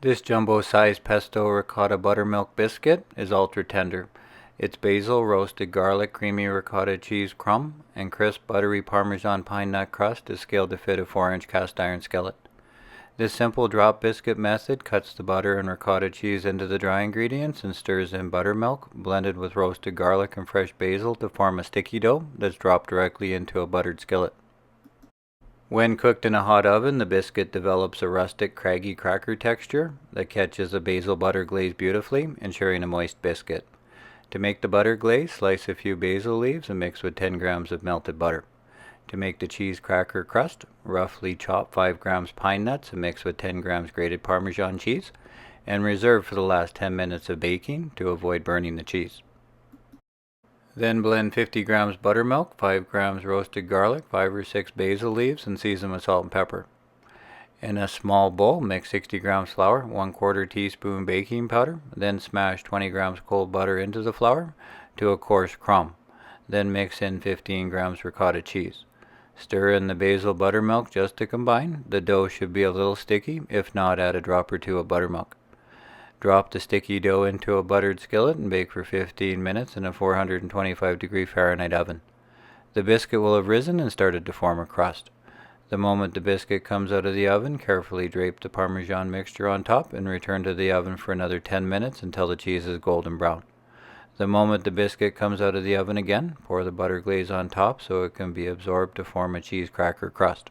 This jumbo-sized Pesto Ricotta Buttermilk Biscuit is ultra tender. Its basil, roasted garlic, creamy ricotta cheese crumb, and crisp buttery parmesan pine nut crust is scaled to fit a 4-inch cast iron skillet. This simple drop biscuit method cuts the butter and ricotta cheese into the dry ingredients and stirs in buttermilk, blended with roasted garlic and fresh basil to form a sticky dough that's dropped directly into a buttered skillet. When cooked in a hot oven, the biscuit develops a rustic, craggy cracker texture that catches a basil butter glaze beautifully, ensuring a moist biscuit. To make the butter glaze, slice a few basil leaves and mix with 10 grams of melted butter. To make the cheese cracker crust, roughly chop 5 grams pine nuts and mix with 10 grams grated Parmesan cheese, and reserve for the last 10 minutes of baking to avoid burning the cheese. Then blend 50 grams buttermilk, 5 grams roasted garlic, 5 or 6 basil leaves, and season with salt and pepper. In a small bowl, mix 60 grams flour, 1/4 teaspoon baking powder, then smash 20 grams cold butter into the flour to a coarse crumb. Then mix in 15 grams ricotta cheese. Stir in the basil buttermilk just to combine. The dough should be a little sticky, if not add a drop or two of buttermilk. Drop the sticky dough into a buttered skillet and bake for 15 minutes in a 425 Fahrenheit oven. The biscuit will have risen and started to form a crust. The moment the biscuit comes out of the oven, carefully drape the Parmesan mixture on top and return to the oven for another 10 minutes until the cheese is golden brown. The moment the biscuit comes out of the oven again, pour the butter glaze on top so it can be absorbed to form a cheese cracker crust.